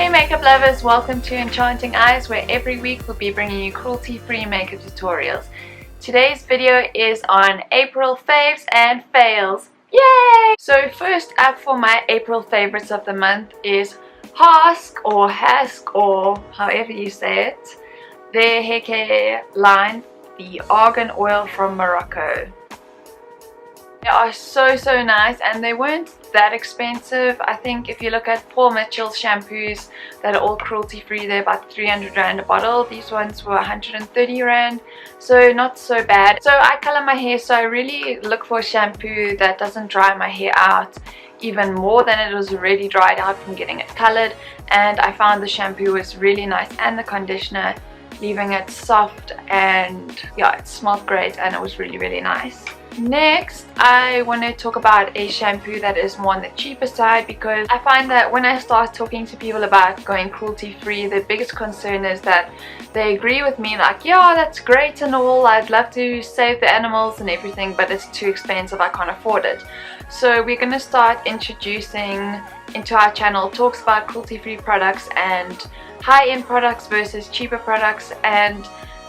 Hey makeup lovers, welcome to Enchanting Eyes, where every week we'll be bringing you cruelty-free makeup tutorials. Today's video is on April faves and fails. Yay! So first up for my April favorites of the month is Hask or Hask or however you say it. Their hair care line, the Argan Oil from Morocco. They are so nice and they weren't that expensive. I think if you look at Paul Mitchell's shampoos that are all cruelty free, they're about 300 rand a bottle. These ones were 130 rand, so not so bad. So I color my hair, so I really look for a shampoo that doesn't dry my hair out even more than it was already dried out from getting it colored, and I found the shampoo was really nice and the conditioner, leaving it soft, and yeah, it smelled great and it was really nice. Next, I want to talk about a shampoo that is more on the cheaper side, because I find that when I start talking to people about going cruelty free, their biggest concern is that they agree with me, like, yeah, that's great and all, I'd love to save the animals and everything, but it's too expensive, I can't afford it. So we're going to start introducing into our channel talks about cruelty free products and high-end products versus cheaper products. And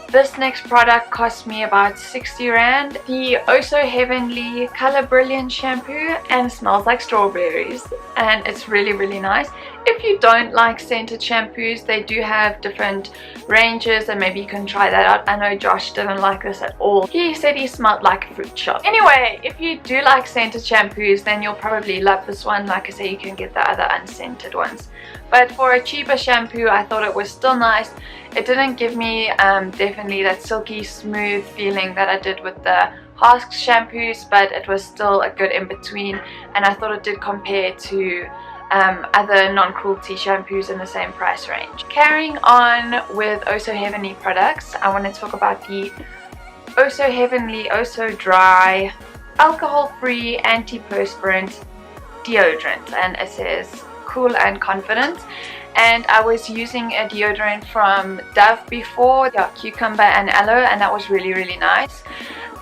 this next product cost me about 60 rand. The Oh So Heavenly Color Brilliant shampoo, and smells like strawberries, and it's really nice. If you don't like scented shampoos, they do have different ranges and maybe you can try that out. I know Josh didn't like this at all. He said he smelled like a fruit shop. Anyway, if you do like scented shampoos, then you'll probably love this one. Like I say, you can get the other unscented ones. But for a cheaper shampoo, I thought it was still nice. It didn't give me definitely that silky smooth feeling that I did with the Hask shampoos, but it was still a good in-between, and I thought it did compare to other non-cruelty shampoos in the same price range. Carrying on with Oh So Heavenly products, I want to talk about the Oh So Heavenly Oh So Dry alcohol-free antiperspirant deodorant, and it says cool and confident. And I was using a deodorant from Dove before, yeah, cucumber and aloe, and that was really nice.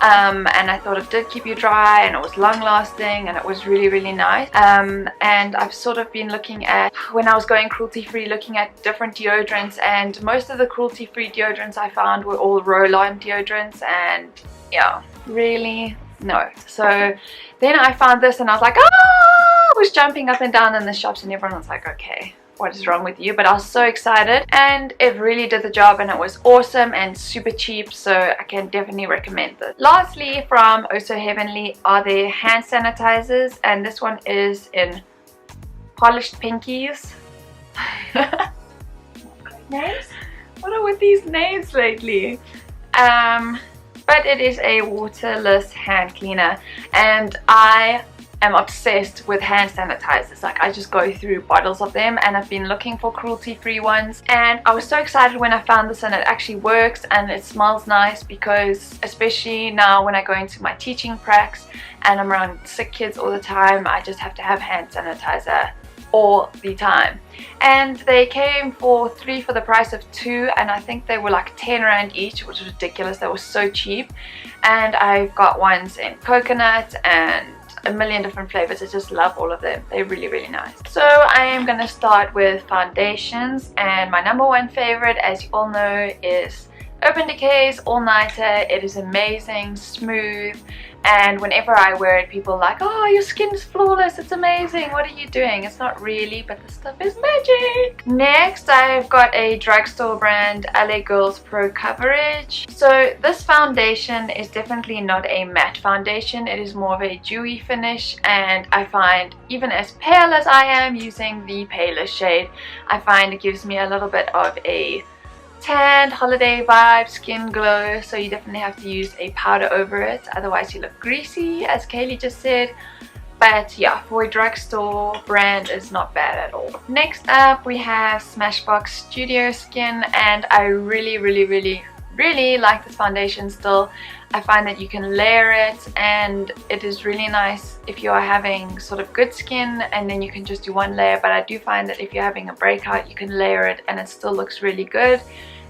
And I thought it did keep you dry, and it was long lasting, and it was really nice. And I've sort of been looking at, when I was going cruelty free, looking at different deodorants, and most of the cruelty free deodorants I found were all roll-on deodorants, and yeah, really no. So then I found this and I was like, ah! I was jumping up and down in the shops and everyone was like, okay, what is wrong with you? But I was so excited and it really did the job, and it was awesome and super cheap, so I can definitely recommend this. Lastly, from Oh So Heavenly are their hand sanitizers, and this one is in Polished Pinkies. Names? What are with these names lately? But it is a waterless hand cleaner, and I am obsessed with hand sanitizers. Like, I just go through bottles of them, and I've been looking for cruelty free ones, and I was so excited when I found this, and it actually works and it smells nice, because especially now when I go into my teaching pracs and I'm around sick kids all the time, I just have to have hand sanitizer all the time. And they came for 3 for the price of 2, and I think they were like 10 rand each, which was ridiculous. They were so cheap. And I've got ones in coconut and a million different flavors. I just love all of them. They're really nice. So I am gonna start with foundations, and my number one favorite, as you all know, is Urban Decay's All Nighter. It is amazing, smooth, and whenever I wear it, people are like, oh, your skin's flawless, it's amazing, what are you doing? It's not really, but the stuff is magic. Next, I've got a drugstore brand, LA Girls Pro Coverage. So this foundation is definitely not a matte foundation, it is more of a dewy finish, and I find, even as pale as I am, using the palest shade, I find it gives me a little bit of a tanned holiday vibe, skin glow, so you definitely have to use a powder over it, otherwise you look greasy, as Kaylee just said. But yeah, for a drugstore brand, is not bad at all. Next up we have Smashbox Studio Skin, and I really like this foundation still. I find that you can layer it, and it is really nice if you are having sort of good skin, and then you can just do one layer. But I do find that if you're having a breakout, you can layer it and it still looks really good,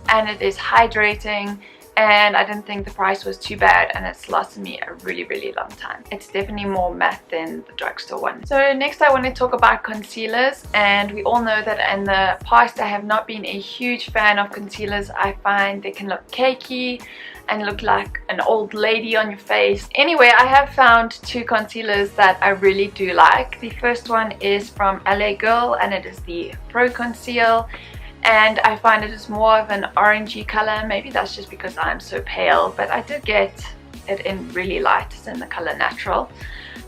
and it is hydrating, and I didn't think the price was too bad, and it's lasted me a really long time. It's definitely more matte than the drugstore one. So next I want to talk about concealers, and we all know that in the past I have not been a huge fan of concealers. I find they can look cakey and look like an old lady on your face. Anyway, I have found two concealers that I really do like. The first one is from LA Girl, and it is the Pro Conceal, and I find it is more of an orangey color. Maybe that's just because I'm so pale, but I did get it in really light. It's in the color Natural,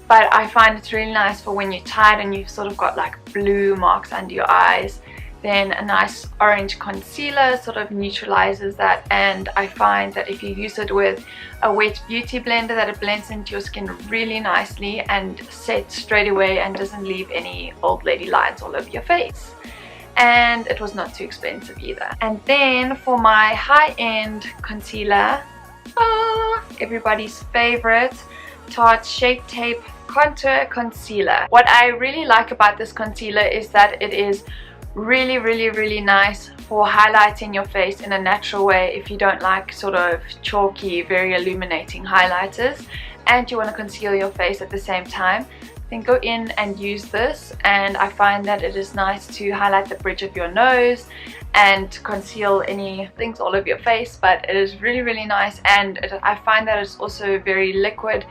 but I find it's really nice for when you're tired and you've sort of got like blue marks under your eyes. Then a nice orange concealer sort of neutralizes that, and I find that if you use it with a wet beauty blender, that it blends into your skin really nicely and sets straight away and doesn't leave any old lady lines all over your face. And it was not too expensive either. And then for my high-end concealer, everybody's favorite Tarte Shape Tape Contour Concealer. What I really like about this concealer is that it is really nice for highlighting your face in a natural way if you don't like sort of chalky, very illuminating highlighters and you want to conceal your face at the same time. Then go in and use this, and I find that it is nice to highlight the bridge of your nose and conceal any things all over your face, but it is really nice, and I find that it's also very liquid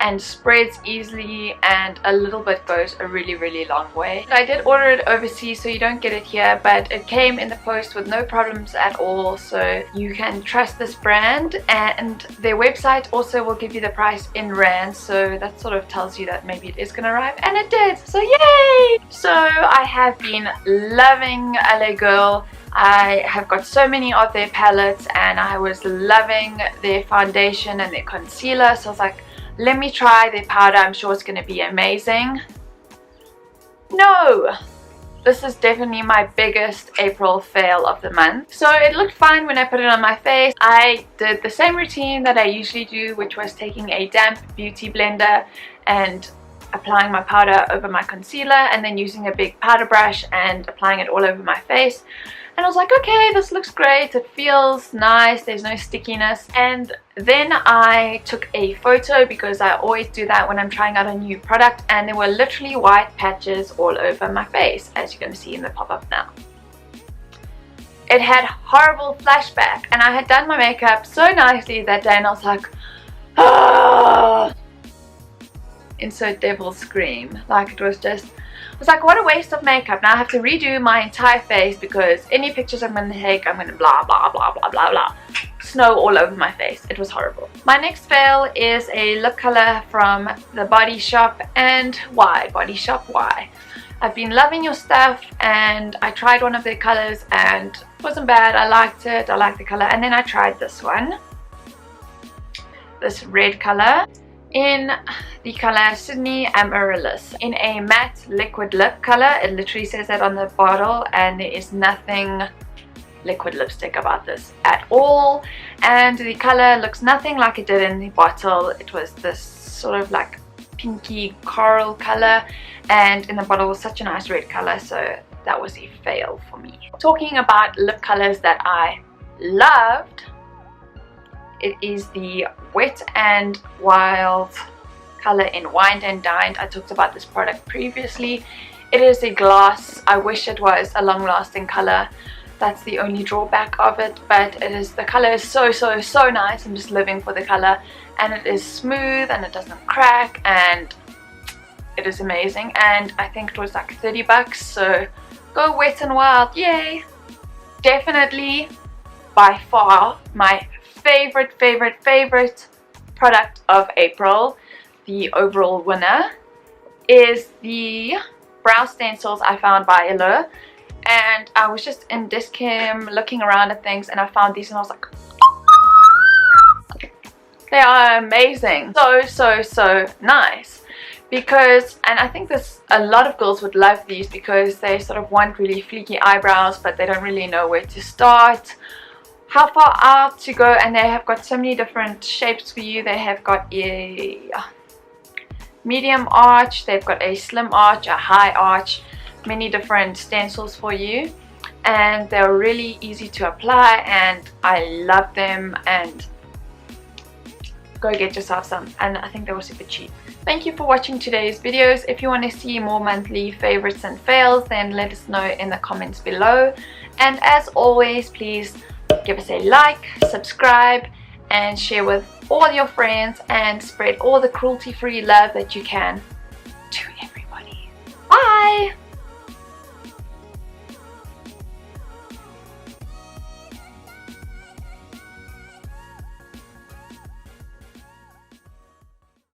and spreads easily, and a little bit goes a really long way. I did order it overseas, so you don't get it here, but it came in the post with no problems at all, so you can trust this brand. And their website also will give you the price in rands, so that sort of tells you that maybe it is gonna arrive, and it did, so yay! So I have been loving LA Girl. I have got so many of their palettes, and I was loving their foundation and their concealer, so I was like, let me try their powder, I'm sure it's going to be amazing. No! This is definitely my biggest April fail of the month. So it looked fine when I put it on my face. I did the same routine that I usually do, which was taking a damp beauty blender and applying my powder over my concealer, and then using a big powder brush and applying it all over my face. And I was like, okay, this looks great, it feels nice, there's no stickiness. And then I took a photo, because I always do that when I'm trying out a new product, and there were literally white patches all over my face, as you're going to see in the pop-up now. It had horrible flashback, and I had done my makeup so nicely that day, and I was like, ah! Insert devil scream. Like, it was just, I was like, what a waste of makeup. Now I have to redo my entire face because any pictures I'm going to take, I'm going to blah blah blah blah blah blah. Snow all over my face. It was horrible. My next fail is a lip color from the Body Shop. And why? Body Shop, why? I've been loving your stuff, and I tried one of their colors and it wasn't bad. I liked it. I liked the color. And then I tried this one. This red color. In the color Sydney Amaryllis, in a matte liquid lip color. It literally says that on the bottle, and there is nothing liquid lipstick about this at all, and the color looks nothing like it did in the bottle. It was this sort of like pinky coral color, and in the bottle was such a nice red color, so that was a fail for me. Talking about lip colors that I loved, it is the Wet and Wild color in Wined and Dined. I talked about this product previously. It is a gloss. I wish it was a long-lasting color. That's the only drawback of it, but it is, the color is so nice. I'm just living for the color, and it is smooth and it doesn't crack, and it is amazing. And I think it was like 30 bucks, so go Wet and Wild, yay! Definitely by far my favorite product of April, the overall winner, is the brow stencils I found by Allure. And I was just in Discam looking around at things, and I found these, and I was like, they are amazing. So nice. Because, and I think this, a lot of girls would love these because they sort of want really fleeky eyebrows, but they don't really know where to start, how far out to go, and they have got so many different shapes for you. They have got a medium arch, they've got a slim arch, a high arch, many different stencils for you. and they're really easy to apply and I love them, and go get yourself some, and I think they were super cheap. Thank you for watching today's videos. If you want to see more monthly favorites and fails, then let us know in the comments below, and as always, please give us a like, subscribe, and share with all your friends, and spread all the cruelty-free love that you can.